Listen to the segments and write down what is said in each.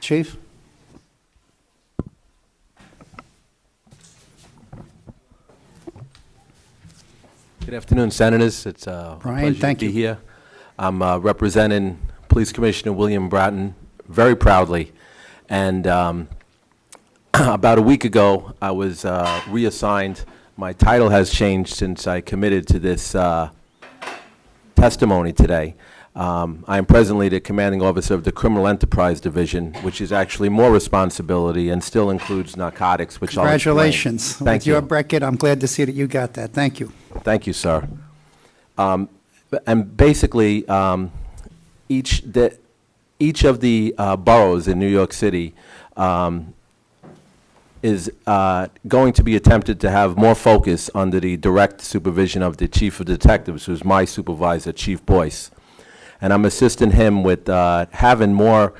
Chief? Good afternoon, Senators. It's a Brian, pleasure thank to be you. here. I'm representing Police Commissioner William Bratton very proudly. And about a week ago, I was reassigned. My title has changed since I committed to this testimony today. I am presently the commanding officer of the Criminal Enterprise Division, which is actually more responsibility and still includes narcotics, which I'll explain. Congratulations. Thank With your you. bracket, I'm glad to see that you got that. Thank you. Thank you, sir. And basically, each of the boroughs in New York City is going to be attempted to have more focus under the direct supervision of the Chief of Detectives, who's my supervisor, Chief Boyce. And I'm assisting him with having more.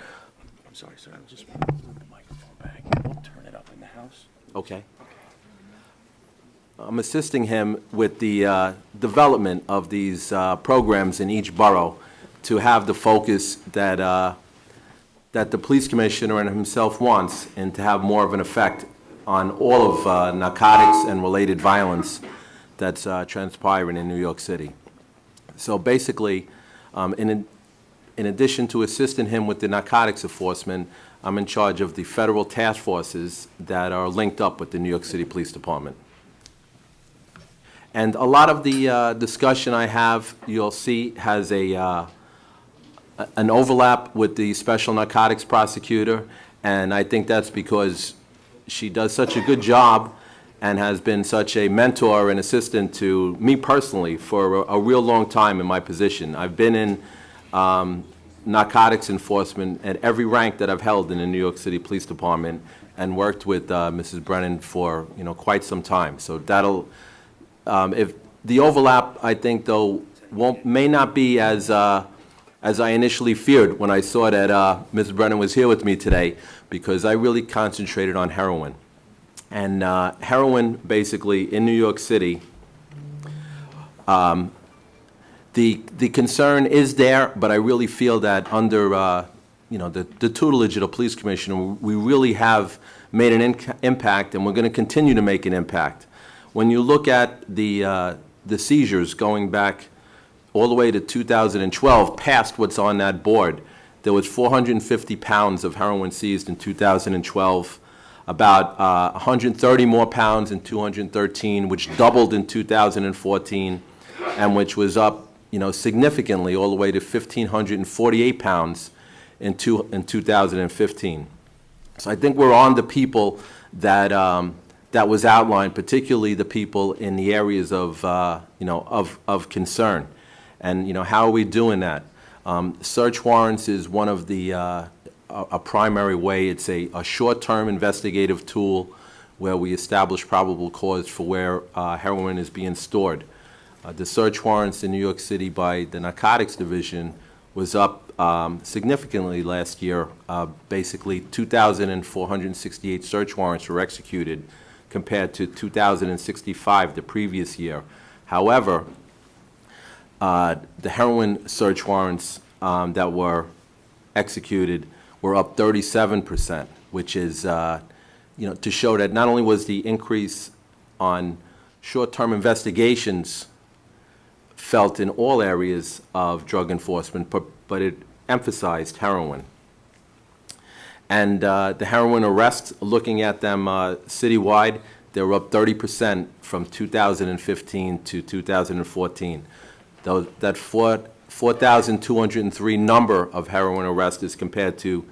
I'm sorry, sir. I'll just move the microphone back. We'll turn it up in the house. Okay. I'm assisting him with the development of these programs in each borough to have the focus that that the police commissioner and himself wants, and to have more of an effect on all of narcotics and related violence that's transpiring in New York City. So basically, in addition to assisting him with the narcotics enforcement, I'm in charge of the federal task forces that are linked up with the New York City Police Department. And a lot of the discussion I have, you'll see, has an overlap with the special narcotics prosecutor, and I think that's because she does such a good job and has been such a mentor and assistant to me personally for a real long time in my position. I've been in narcotics enforcement at every rank that I've held in the New York City Police Department, and worked with Mrs. Brennan for quite some time. So that'll, if the overlap, I think, though, may not be as I initially feared when I saw that Ms. Brennan was here with me today, because I really concentrated on heroin. And heroin, basically, in New York City, the concern is there, but I really feel that under the tutelage of the police commissioner, we really have made an impact, and we're going to continue to make an impact. When you look at the seizures going back all the way to 2012, past what's on that board, there was 450 pounds of heroin seized in 2012, about 130 more pounds in 2013, which doubled in 2014, and which was up, significantly all the way to 1,548 pounds in 2015. So I think we're on the people that that was outlined, particularly the people in the areas of of concern. And how are we doing that? Search warrants is one of the a primary way. It's a short-term investigative tool where we establish probable cause for where heroin is being stored. The search warrants in New York City by the Narcotics Division was up significantly last year. Basically, 2,468 search warrants were executed compared to 2,065 the previous year. However, the heroin search warrants that were executed were up 37%, which is, to show that not only was the increase on short-term investigations felt in all areas of drug enforcement, but it emphasized heroin. And the heroin arrests, looking at them citywide, they were up 30% from 2015 to 2014. That 4,203 number of heroin arrests is compared to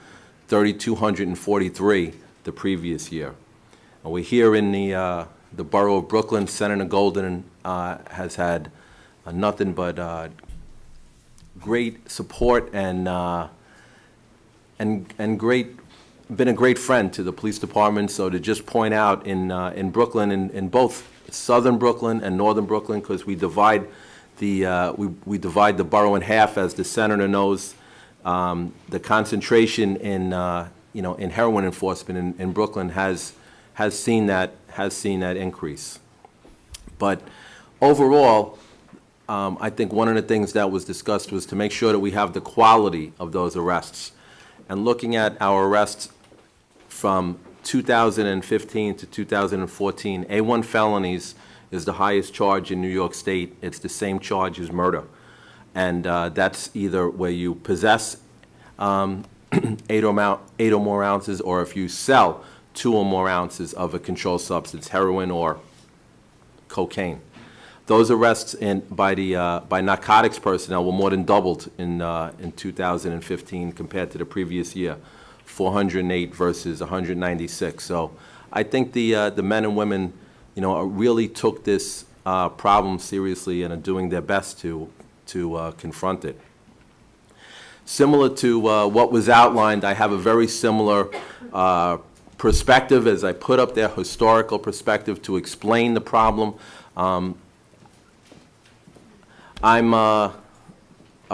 3,243 the previous year. And we're here in the borough of Brooklyn. Senator Golden has had nothing but great support and been a great friend to the police department. So to just point out in Brooklyn, in both southern Brooklyn and northern Brooklyn, because we divide we divide the borough in half, as the senator knows. The concentration in in heroin enforcement in Brooklyn has seen that increase. But overall, I think one of the things that was discussed was to make sure that we have the quality of those arrests. and looking at our arrests from 2015 to 2014, A1 felonies is the highest charge in New York State. It's the same charge as murder. And that's either where you possess 8 or more ounces, or if you sell 2 or more ounces of a controlled substance, heroin or cocaine. Those arrests by narcotics personnel were more than doubled in 2015 compared to the previous year, 408 versus 196. So I think the men and women, really took this problem seriously and are doing their best to confront it. Similar to what was outlined, I have a very similar perspective, as I put up there, historical perspective to explain the problem. I'm a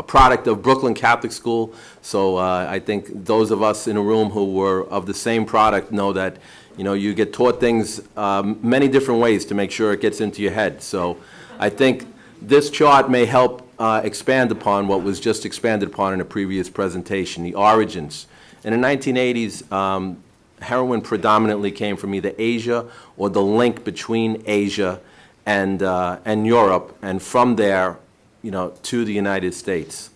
product of Brooklyn Catholic School, so I think those of us in a room who were of the same product know that, you get taught things many different ways to make sure it gets into your head. So I think this chart may help expand upon what was just expanded upon in a previous presentation, the origins. In the 1980s, heroin predominantly came from either Asia or the link between Asia and Europe, and from there, to the United States.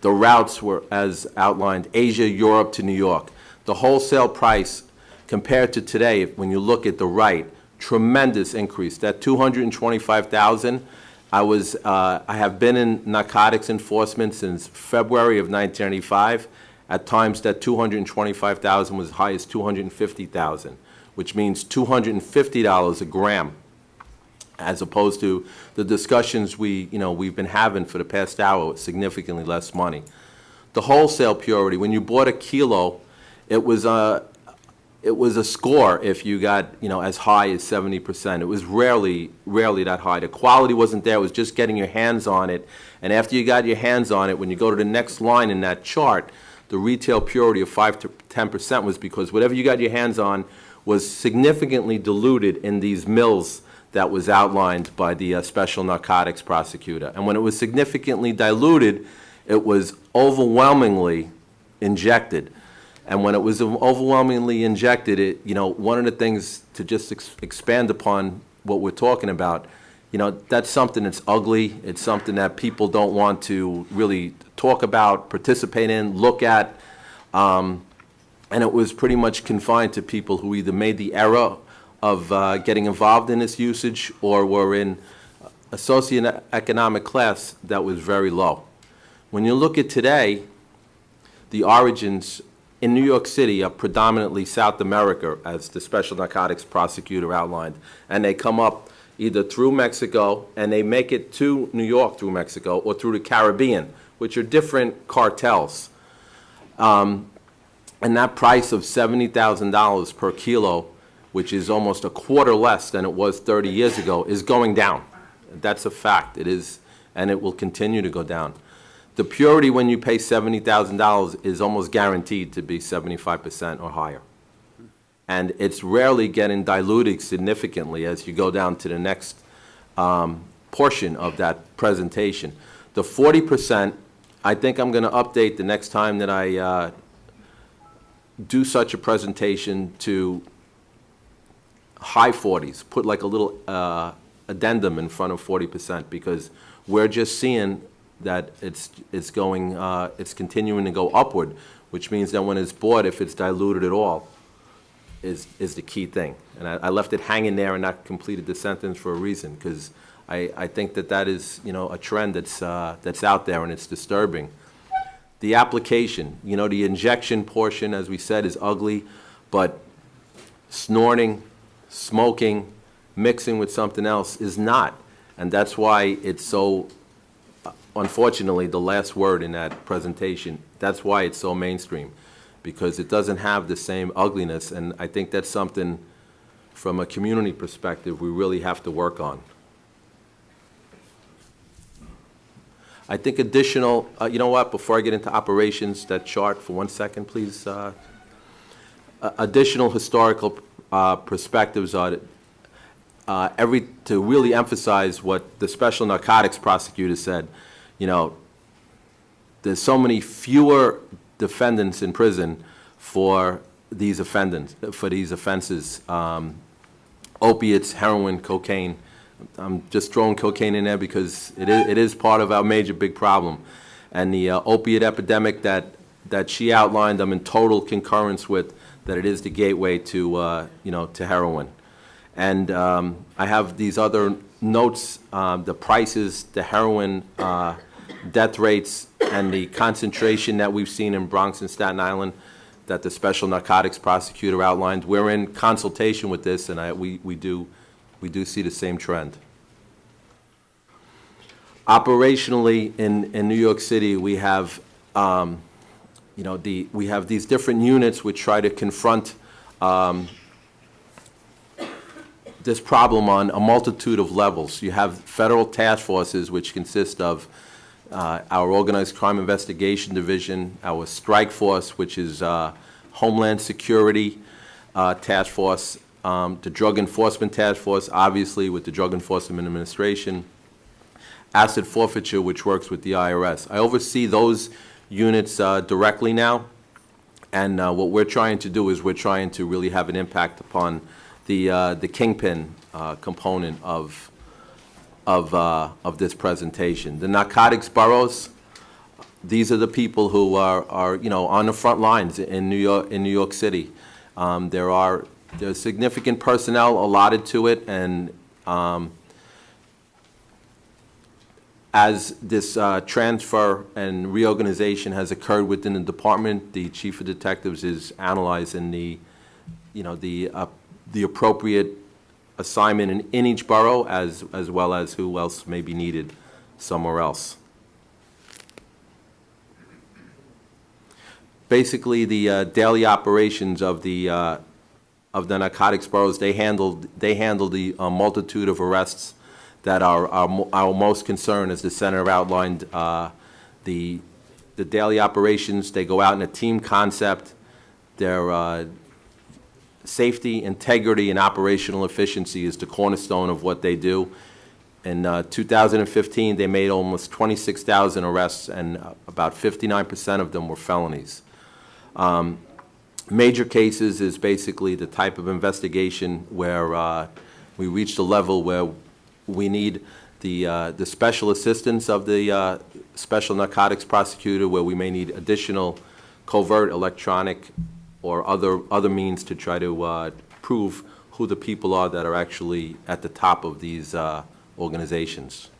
The routes were, as outlined, Asia, Europe to New York. The wholesale price compared to today, when you look at the right, tremendous increase. That 225,000, I have been in narcotics enforcement since February of 1995. At times, that 225,000 was as high as 250,000, which means $250 a gram, as opposed to the discussions we've been having for the past hour with significantly less money. The wholesale purity, when you bought a kilo, it was a score if you got as high as 70%. It was rarely that high. The quality wasn't there. It was just getting your hands on it. And after you got your hands on it, when you go to the next line in that chart, the retail purity of 5 to 10% was because whatever you got your hands on was significantly diluted in these mills that was outlined by the special narcotics prosecutor. And when it was significantly diluted, it was overwhelmingly injected. And when it was overwhelmingly injected, one of the things to just expand upon what we're talking about, that's something that's ugly. It's something that people don't want to really talk about, participate in, look at. And it was pretty much confined to people who either made the error of getting involved in this usage or were in a socioeconomic class that was very low. When you look at today, the origins in New York City are predominantly South America, as the special narcotics prosecutor outlined, and they come up either through Mexico, and they make it to New York through Mexico, or through the Caribbean, which are different cartels. And that price of $70,000 per kilo, which is almost a quarter less than it was 30 years ago, is going down. That's a fact. It is, and it will continue to go down. The purity when you pay $70,000 is almost guaranteed to be 75% or higher. And it's rarely getting diluted significantly as you go down to the next portion of that presentation. The 40%, I think I'm going to update the next time that I do such a presentation to high 40s, put like a little addendum in front of 40%, because we're just seeing that it's continuing to go upward, which means that when it's bought, if it's diluted at all, is the key thing. And I left it hanging there and not completed the sentence for a reason, because I think that is a trend that's out there, and it's disturbing. The application, the injection portion, as we said, is ugly, but snorting, smoking, mixing with something else is not. And that's why it's so, unfortunately, the last word in that presentation, that's why it's so mainstream, because it doesn't have the same ugliness. And I think that's something, from a community perspective, we really have to work on. I think additional, you know what, before I get into operations, that chart for 1 second, please. Additional historical perspectives on it. To really emphasize what the special narcotics prosecutor said, there's so many fewer defendants in prison for these offenses, opiates, heroin, cocaine. I'm just throwing cocaine in there because it is part of our major big problem. And the opiate epidemic that she outlined, I'm in total concurrence with, that it is the gateway to, to heroin. And I have these other notes, the prices, the heroin death rates, and the concentration that we've seen in Bronx and Staten Island that the special narcotics prosecutor outlined. We're in consultation with this, and we do see the same trend. Operationally, in New York City, we have, we have these different units which try to confront this problem on a multitude of levels. You have federal task forces, which consist of our Organized Crime Investigation Division, our Strike Force, which is Homeland Security Task Force, the Drug Enforcement Task Force, obviously with the Drug Enforcement Administration, Asset Forfeiture, which works with the IRS. I oversee those units directly now, and what we're trying to do is we're trying to really have an impact upon the kingpin component of this presentation. The narcotics boroughs, these are the people who are on the front lines in New York City. There's significant personnel allotted to it, and as this transfer and reorganization has occurred within the department, the chief of detectives is analyzing the appropriate assignment in each borough, as well as who else may be needed somewhere else. Basically, the daily operations of the narcotics boroughs, they handle the multitude of arrests that are our most concern, as the senator outlined. The daily operations, they go out in a team concept. Their safety, integrity, and operational efficiency is the cornerstone of what they do. In 2015, they made almost 26,000 arrests, and about 59% of them were felonies. Major cases is basically the type of investigation where we reached a level where we need the special assistance of the special narcotics prosecutor, where we may need additional covert electronic or other means to try to prove who the people are that are actually at the top of these organizations.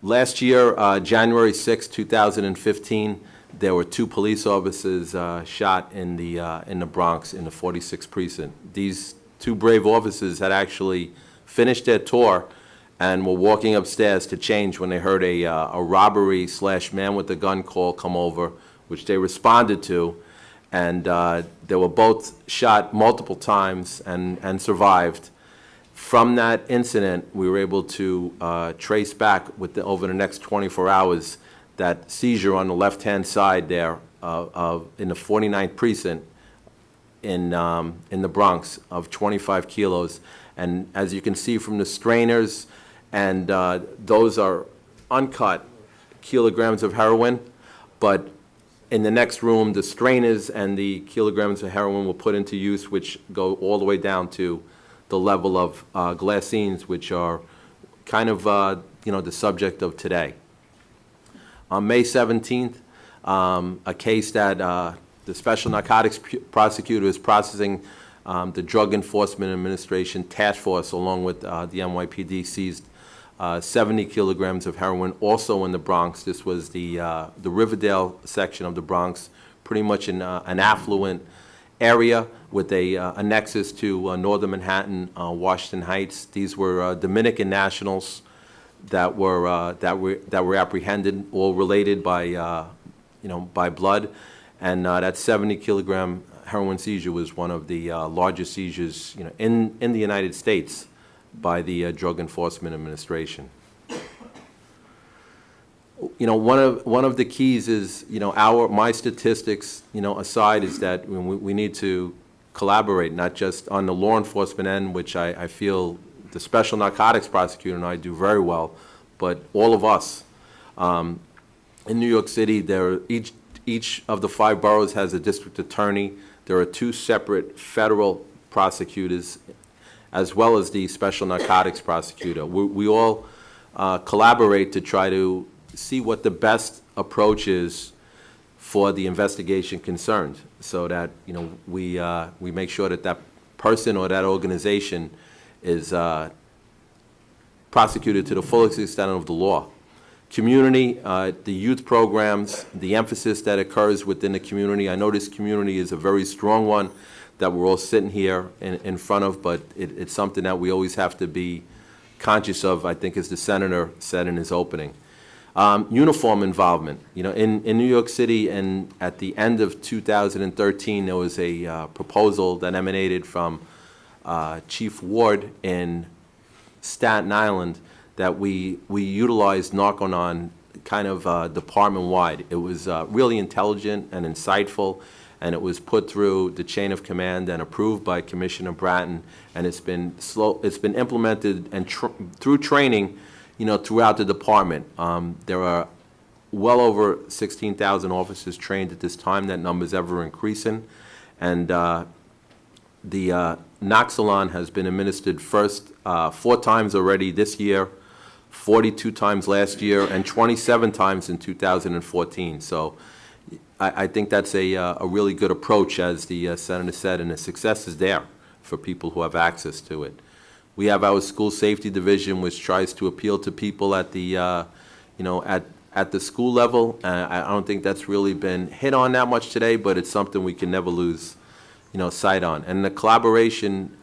Last year, January 6, 2015, there were 2 police officers shot in the Bronx in the 46th precinct. These 2 brave officers had actually finished their tour and were walking upstairs to change when they heard a robbery / man with a gun call come over, which they responded to, and they were both shot multiple times and survived. From that incident, we were able to trace back over the next 24 hours that seizure on the left-hand side there in the 49th precinct in the Bronx of 25 kilos. And as you can see from the strainers, and those are uncut kilograms of heroin, but in the next room, the strainers and the kilograms of heroin were put into use, which go all the way down to the level of glassines, which are kind of the subject of today. On May 17th, a case that the Special Narcotics Prosecutor is processing, the Drug Enforcement Administration Task Force, along with the NYPD, seized 70 kilograms of heroin, also in the Bronx. This was the Riverdale section of the Bronx, pretty much an affluent area with a nexus to northern Manhattan, Washington Heights. These were Dominican nationals that were apprehended, all related by by blood, and that 70-kilogram heroin seizure was one of the largest seizures in the United States by the Drug Enforcement Administration. One of the keys is my statistics aside is that we need to collaborate, not just on the law enforcement end, which I feel the Special Narcotics Prosecutor and I do very well, but all of us. in New York City, each of the 5 boroughs has a district attorney. There are 2 separate federal prosecutors, as well as the special narcotics prosecutor. We all collaborate to try to see what the best approach is for the investigation concerned, so that, you know, we make sure that that person or that organization is prosecuted to the fullest extent of the law. Community, the youth programs, the emphasis that occurs within the community. I know this community is a very strong one that we're all sitting here in front of, but it's something that we always have to be conscious of, I think, as the senator said in his opening. Uniform involvement. You know, in New York City, and at the end of 2013, there was a proposal that emanated from Chief Ward in Staten Island that we utilized Narconon kind of department-wide. It was really intelligent and insightful, and it was put through the chain of command and approved by Commissioner Bratton, and it's been implemented and through training, you know, throughout the department. There are well over 16,000 officers trained at this time. That number is ever increasing, and the Noxolon has been administered first 4 times already this year, 42 times last year, and 27 times in 2014. So I think that's a really good approach, as the senator said, and the success is there for people who have access to it. We have our school safety division, which tries to appeal to people at the, you know, at the school level. I don't think that's really been hit on that much today, but it's something we can never lose, you know, sight on. And the collaboration,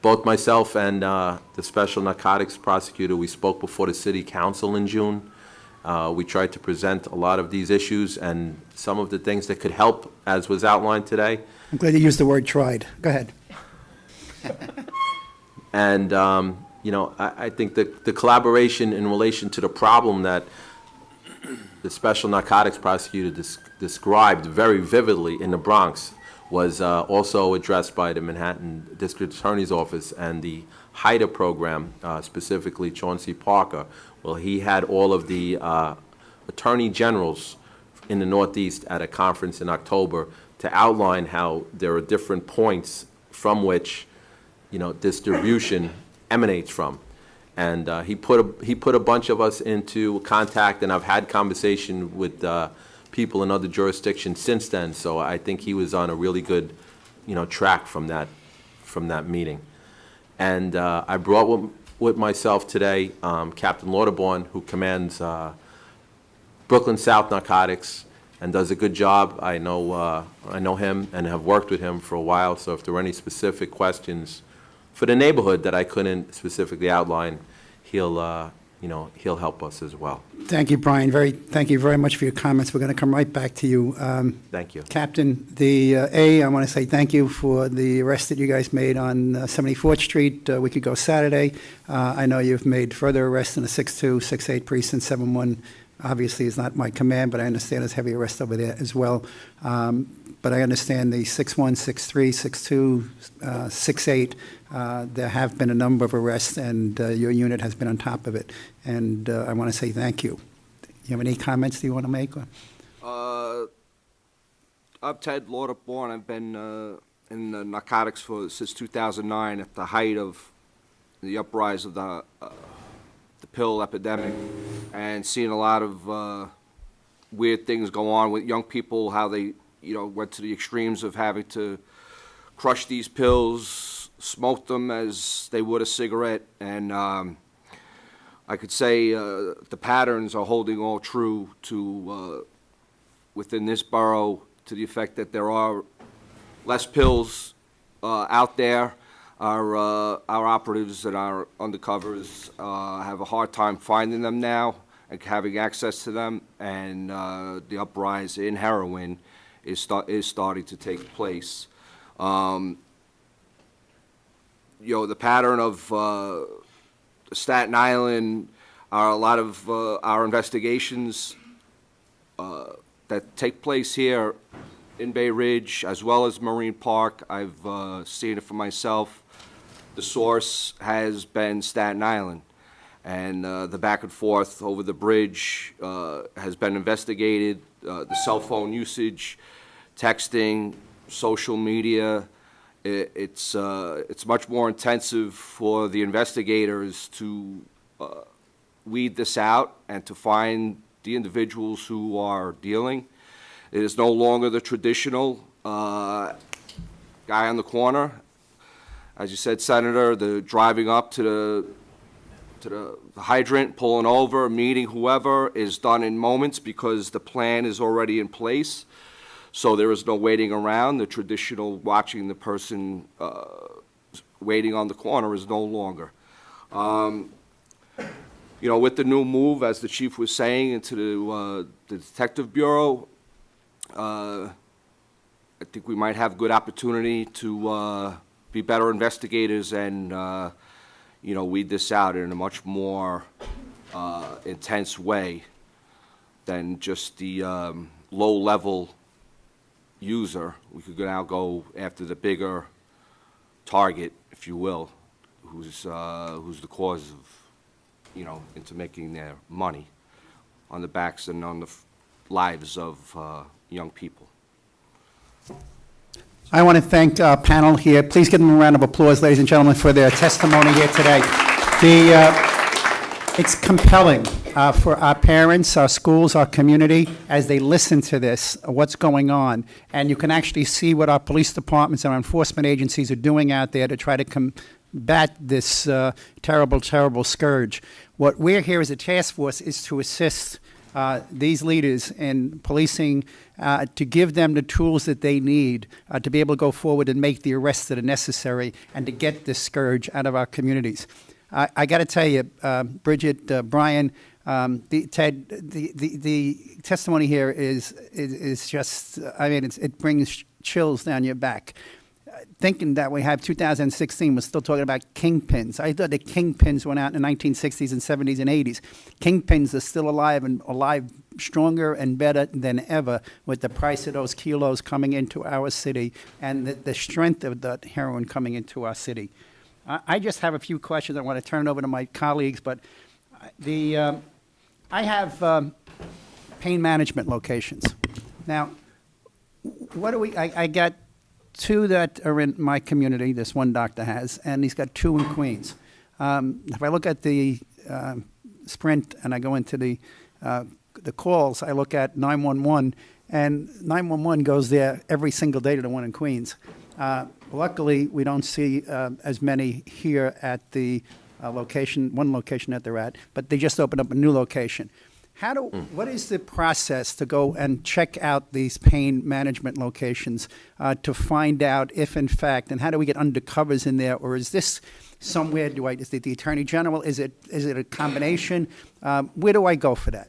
both myself and the special narcotics prosecutor, we spoke before the city council in June. We tried to present a lot of these issues and some of the things that could help, as was outlined today. I'm glad you used the word tried. Go ahead. And, you know, I think that the collaboration in relation to the problem that the special narcotics prosecutor described very vividly in the Bronx was also addressed by the Manhattan District Attorney's Office and the HIDA program, specifically Chauncey Parker. Well, he had all of the attorney generals in the Northeast at a conference in October to outline how there are different points from which, you know, distribution emanates from. And he put a bunch of us into contact, and I've had conversation with people in other jurisdictions since then. So I think he was on a really good, you know, track from that meeting. And I brought with myself today Captain Lauterborn, who commands Brooklyn South Narcotics and does a good job. I know him and have worked with him for a while. So if there are any specific questions for the neighborhood that I couldn't specifically outline, he'll he'll help us as well. Thank you, Brian. Thank you very much for your comments. We're going to come right back to you. Thank you. Captain, I want to say thank you for the arrest that you guys made on 74th Street a week ago Saturday. I know you've made further arrests in the 6-2, 6-8 precinct, 7-1. Obviously, is not my command, but I understand there's heavy arrests over there as well. But I understand the 6-1, 6-3, 6-2, 6-8, there have been a number of arrests, and your unit has been on top of it. And I want to say thank you. You have any comments that you want to make? I'm Ted Lauterborn. I've been in the narcotics since 2009, at the height of the uprise of the pill epidemic, and seeing a lot of weird things go on with young people, how they, you know, went to the extremes of having to crush these pills, smoke them as they would a cigarette, and I could say the patterns are holding all true to within this borough, to the effect that there are less pills out there. Our operatives and our undercovers have a hard time finding them now and having access to them, and the uprise in heroin is starting to take place. You know, the pattern of Staten Island are a lot of our investigations that take place here in Bay Ridge, as well as Marine Park. I've seen it for myself. The source has been Staten Island. And the back and forth over the bridge has been investigated. The cell phone usage, texting, social media, it's much more intensive for the investigators to weed this out and to find the individuals who are dealing. It is no longer the traditional guy on the corner. As you said, Senator, the driving up to the hydrant, pulling over, meeting whoever is done in moments because the plan is already in place. So there is no waiting around. The traditional watching the person waiting on the corner is no longer. You know, with the new move, as the chief was saying, into the Detective Bureau, I think we might have good opportunity to be better investigators and, you know, weed this out in a much more intense way than just the low-level user. We could now go after the bigger target, if you will, who's the cause of, you know, into making their money on the backs and on the lives of young people. I want to thank our panel here. Please give them a round of applause, ladies and gentlemen, for their testimony here today. It's compelling for our parents, our schools, our community, as they listen to this, what's going on. And you can actually see what our police departments and our enforcement agencies are doing out there to try to combat this terrible, terrible scourge. What we're here as a task force is to assist these leaders in policing, to give them the tools that they need to be able to go forward and make the arrests that are necessary and to get this scourge out of our communities. I got to tell you, Bridget, Brian, Ted, the testimony here is just, I mean, it brings chills down your back. Thinking that we have 2016, we're still talking about kingpins. I thought the kingpins went out in the 1960s and 70s and 80s. Kingpins are still alive and alive stronger and better than ever with the price of those kilos coming into our city and the strength of the heroin coming into our city. I just have a few questions. I want to turn it over to my colleagues, but I have pain management locations. Now, what do I got two that are in my community, this one doctor has, and he's got two in Queens. If I look at the Sprint and I go into the calls, I look at 911, and 911 goes there every single day to the one in Queens. Luckily, we don't see as many here at the one location that they're at, but they just opened up a new location. What is the process to go and check out these pain management locations to find out if, in fact, and how do we get undercovers in there, or is this somewhere? Is it the Attorney General? Is it a combination? Where do I go for that?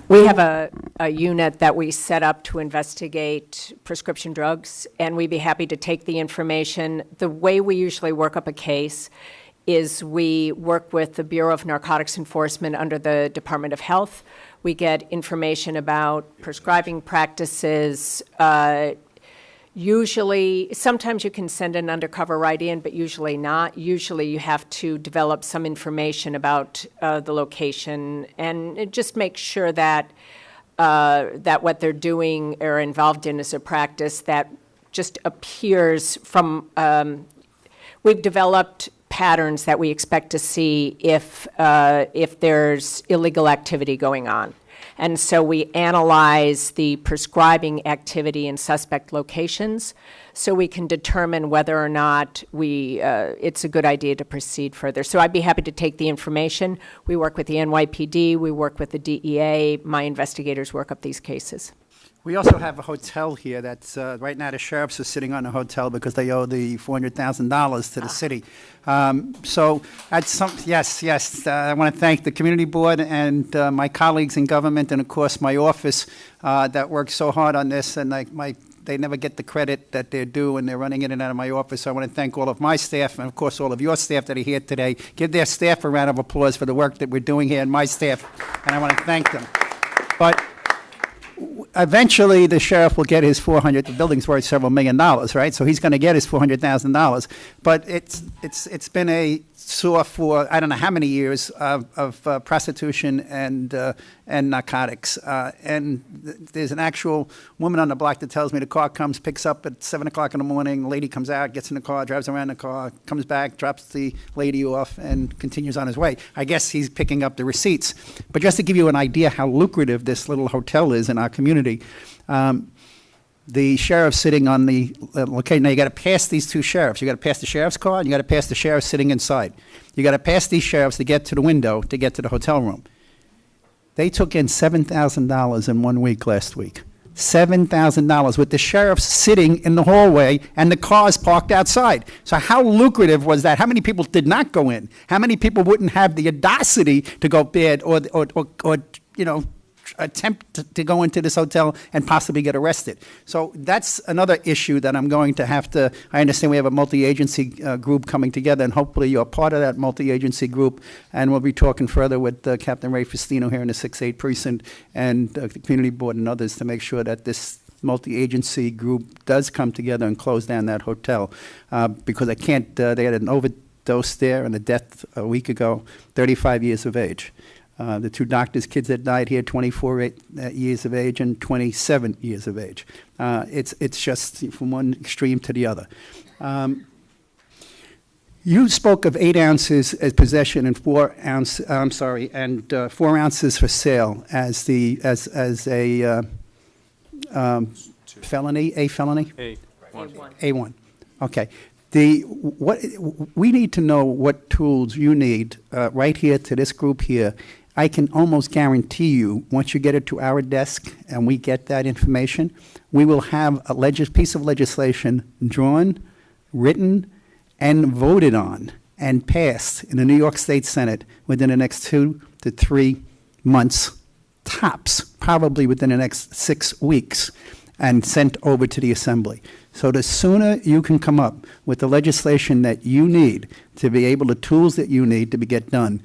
We have a unit that we set up to investigate prescription drugs, and we'd be happy to take the information. The way we usually work up a case is we work with the Bureau of Narcotics Enforcement under the Department of Health. We get information about prescribing practices. Usually, sometimes you can send an undercover right in, but usually not. Usually you have to develop some information about the location and just make sure that that what they're doing or involved in is a practice that just appears from, we've developed patterns that we expect to see if there's illegal activity going on. And so we analyze the prescribing activity in suspect locations so we can determine whether or not it's a good idea to proceed further. So I'd be happy to take the information. We work with the NYPD, we work with the DEA, my investigators work up these cases. We also have a hotel here that's, right now the sheriffs are sitting on the hotel because they owe the $400,000 to the city. So that's yes. I want to thank the community board and my colleagues in government and, of course, my office that worked so hard on this. And they never get the credit that they're due when they're running in and out of my office. So I want to thank all of my staff and, of course, all of your staff that are here today. Give their staff a round of applause for the work that we're doing here and my staff. And I want to thank them. But eventually, the sheriff will get his $400,000. The building's worth several $1 million, right? So he's going to get his $400,000. But it's been a saw for I don't know how many years of prostitution and narcotics. There's an actual woman on the block that tells me the car comes, picks up at 7 o'clock in the morning. The lady comes out, gets in the car, drives around the car, comes back, drops the lady off, and continues on his way. I guess he's picking up the receipts. But just to give you an idea how lucrative this little hotel is in our community, the sheriff's sitting on the location. Now, you got to pass these two sheriffs. You got to pass the sheriff's car, and you got to pass the sheriff sitting inside. You got to pass these sheriffs to get to the window, to get to the hotel room. They took in $7,000 in 1 week last week. $7,000 with the sheriffs sitting in the hallway and the cars parked outside. So how lucrative was that? How many people did not go in? How many people wouldn't have the audacity to go bid or you know, attempt to go into this hotel and possibly get arrested? So that's another issue that I'm going to have to, I understand we have a multi-agency group coming together, and hopefully you're part of that multi-agency group, and we'll be talking further with Captain Ray Festino here in the 6-8 precinct and the community board and others to make sure that this multi-agency group does come together and close down that hotel, because I can't, they had an overdose there and a death a week ago, 35 years of age. The two doctors' kids that died here, 24 years of age and 27 years of age. It's just from one extreme to the other. You spoke of 8 ounces as possession and 4 ounces for sale as a felony, a felony? A1. Okay. We need to know what tools you need right here to this group here. I can almost guarantee you, once you get it to our desk and we get that information, we will have a piece of legislation drawn, written, and voted on and passed in the New York State Senate within the next 2 to 3 months, tops, probably within the next 6 weeks, and sent over to the Assembly. So the sooner you can come up with the legislation that you need to be able, the tools that you need to get done,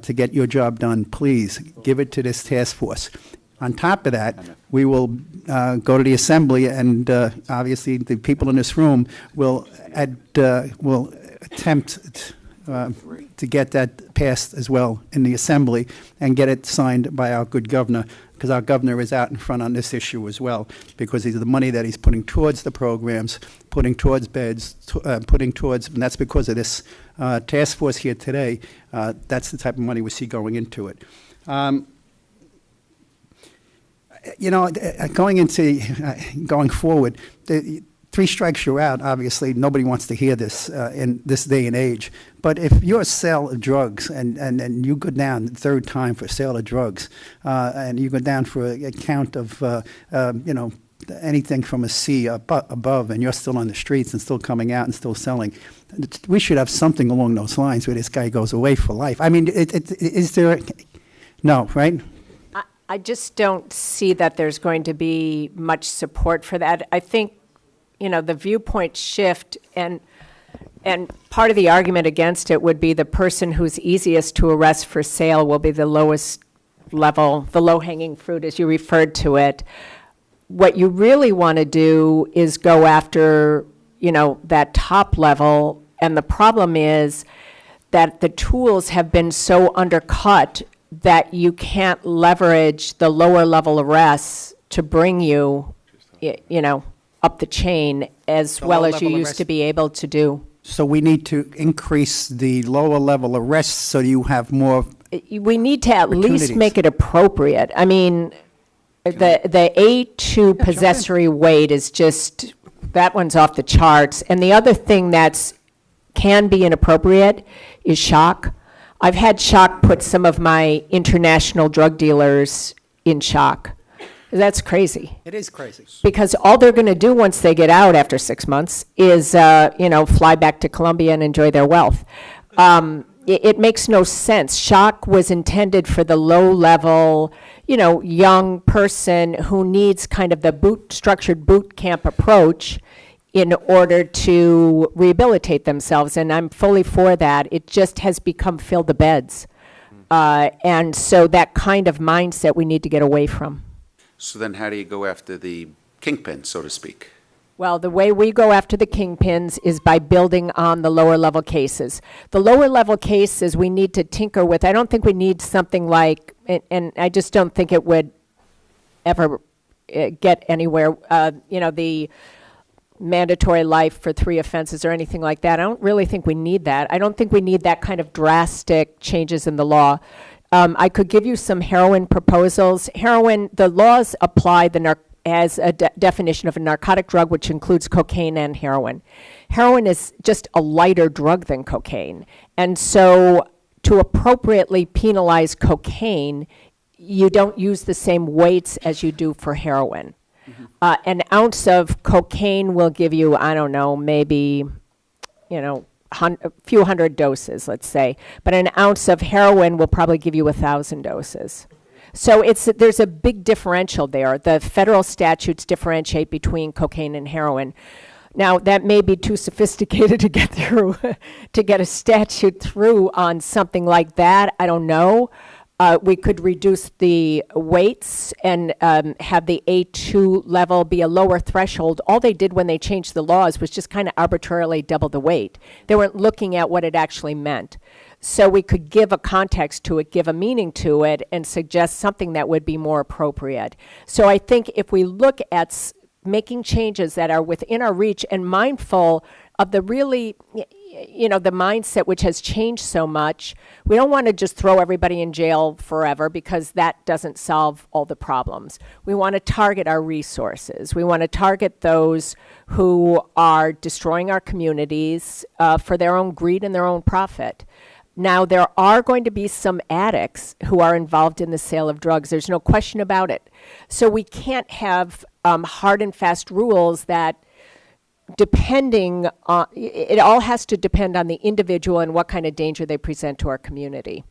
to get your job done, please give it to this task force. On top of that, we will go to the Assembly, and obviously the people in this room will attempt to get that passed as well in the Assembly and get it signed by our good governor, because our governor is out in front on this issue as well, because the money that he's putting towards the programs, putting towards beds, and that's because of this task force here today. That's the type of money we see going into it. Going forward, 3 strikes you're out. Obviously, nobody wants to hear this in this day and age. But if you're a sale of drugs and you go down the 3rd time for sale of drugs, and you go down for a count of anything from a C above, and you're still on the streets and still coming out and still selling, we should have something along those lines where this guy goes away for life. I mean, is there? No, right? I just don't see that there's going to be much support for that. I think, the viewpoint shift, and part of the argument against it would be the person who's easiest to arrest for sale will be the lowest level, the low-hanging fruit, as you referred to it. What you really want to do is go after, that top level, and the problem is that the tools have been so undercut that you can't leverage the lower level arrests to bring you, up the chain as well as you used to be able to do. So we need to increase the lower level arrests so you have more. We need to at least make it appropriate. I mean, the A2 possessory weight is just, that one's off the charts. And the other thing that's can be inappropriate is shock. I've had shock put some of my international drug dealers in shock. That's crazy. It is crazy. Because all they're going to do once they get out after 6 months is, fly back to Colombia and enjoy their wealth. It makes no sense. Shock was intended for the low-level, young person who needs kind of the structured boot camp approach in order to rehabilitate themselves, and I'm fully for that. It just has become fill the beds. And so that kind of mindset we need to get away from. So then how do you go after the kingpin, so to speak? Well, the way we go after the kingpins is by building on the lower level cases. The lower level cases we need to tinker with. I don't think we need something like, and I just don't think it would ever get anywhere, the mandatory life for 3 offenses or anything like that. I don't really think we need that. I don't think we need that kind of drastic changes in the law. I could give you some heroin proposals. Heroin, the laws apply as a definition of a narcotic drug, which includes cocaine and heroin. Heroin is just a lighter drug than cocaine. And so to appropriately penalize cocaine, you don't use the same weights as you do for heroin. An ounce of cocaine will give you, I don't know, maybe, a few hundred doses, let's say. But an ounce of heroin will probably give you 1,000 doses. So there's a big differential there. The federal statutes differentiate between cocaine and heroin. Now, that may be too sophisticated to get through, to get a statute through on something like that. I don't know. We could reduce the weights and have the A2 level be a lower threshold. All they did when they changed the laws was just kind of arbitrarily double the weight. They weren't looking at what it actually meant. So we could give a context to it, give a meaning to it, and suggest something that would be more appropriate. So I think if we look at making changes that are within our reach and mindful of the really, the mindset which has changed so much, we don't want to just throw everybody in jail forever because that doesn't solve all the problems. We want to target our resources. We want to target those who are destroying our communities for their own greed and their own profit. Now, there are going to be some addicts who are involved in the sale of drugs. There's no question about it. So we can't have hard and fast rules that depending on, it all has to depend on the individual and what kind of danger they present to our community.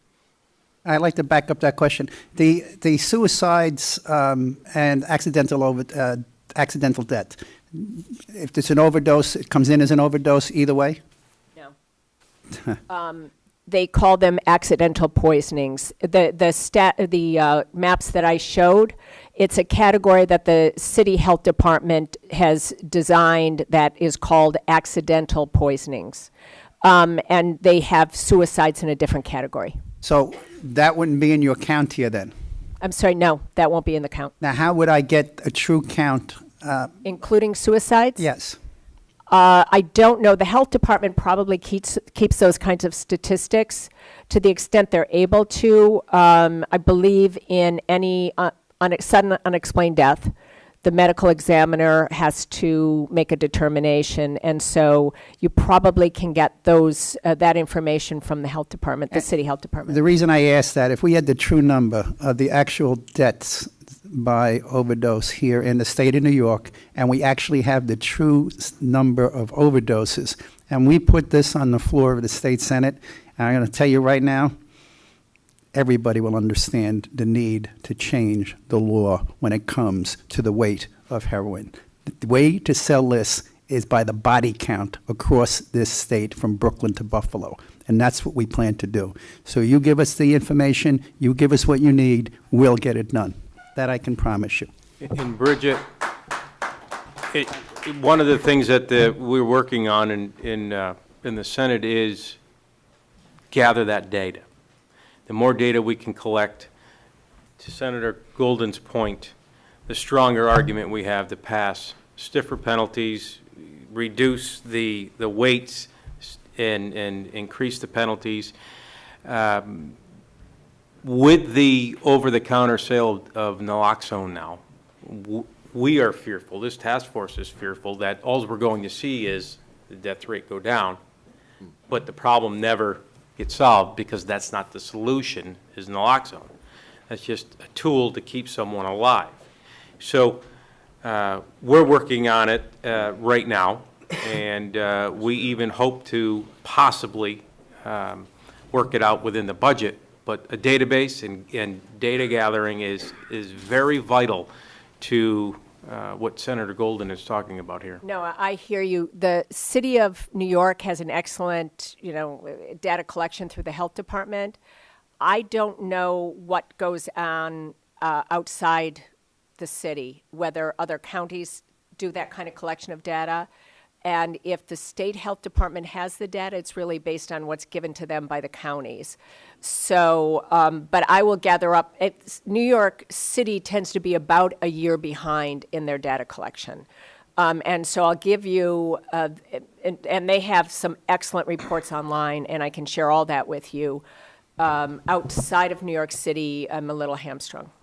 I'd like to back up that question. The suicides and accidental death, if it's an overdose, it comes in as an overdose either way? No. They call them accidental poisonings. The maps that I showed, it's a category that the city health department has designed that is called accidental poisonings. And they have suicides in a different category. So that wouldn't be in your count here then? I'm sorry, no, that won't be in the count. Now, how would I get a true count? Including suicides? Yes. I don't know. The health department probably keeps those kinds of statistics to the extent they're able to. I believe in any sudden unexplained death, the medical examiner has to make a determination, and so you probably can get that information from the health department, the city health department. The reason I asked that, if we had the true number of the actual deaths by overdose here in the state of New York, and we actually have the true number of overdoses, and we put this on the floor of the state Senate, and I'm going to tell you right now, everybody will understand the need to change the law when it comes to the weight of heroin. The way to sell this is by the body count across this state from Brooklyn to Buffalo, and that's what we plan to do. So you give us the information, you give us what you need, we'll get it done. That I can promise you. And Bridget, one of the things that we're working on in the Senate is gather that data. The more data we can collect, to Senator Golden's point, the stronger argument we have to pass stiffer penalties, reduce the weights, and increase the penalties. With the over-the-counter sale of naloxone now, we are fearful, this task force is fearful, that all we're going to see is the death rate go down, but the problem never gets solved because that's not the solution, is naloxone. That's just a tool to keep someone alive. So we're working on it right now, and we even hope to possibly work it out within the budget. But a database and data gathering is very vital to what Senator Golden is talking about here. No, I hear you. The city of New York has an excellent, data collection through the health department. I don't know what goes on outside the city, whether other counties do that kind of collection of data. And if the state health department has the data, it's really based on what's given to them by the counties. So, but I will gather up, New York City tends to be about a year behind in their data collection. And so I'll give you, and they have some excellent reports online, and I can share all that with you. Outside of New York City, I'm a little hamstrung.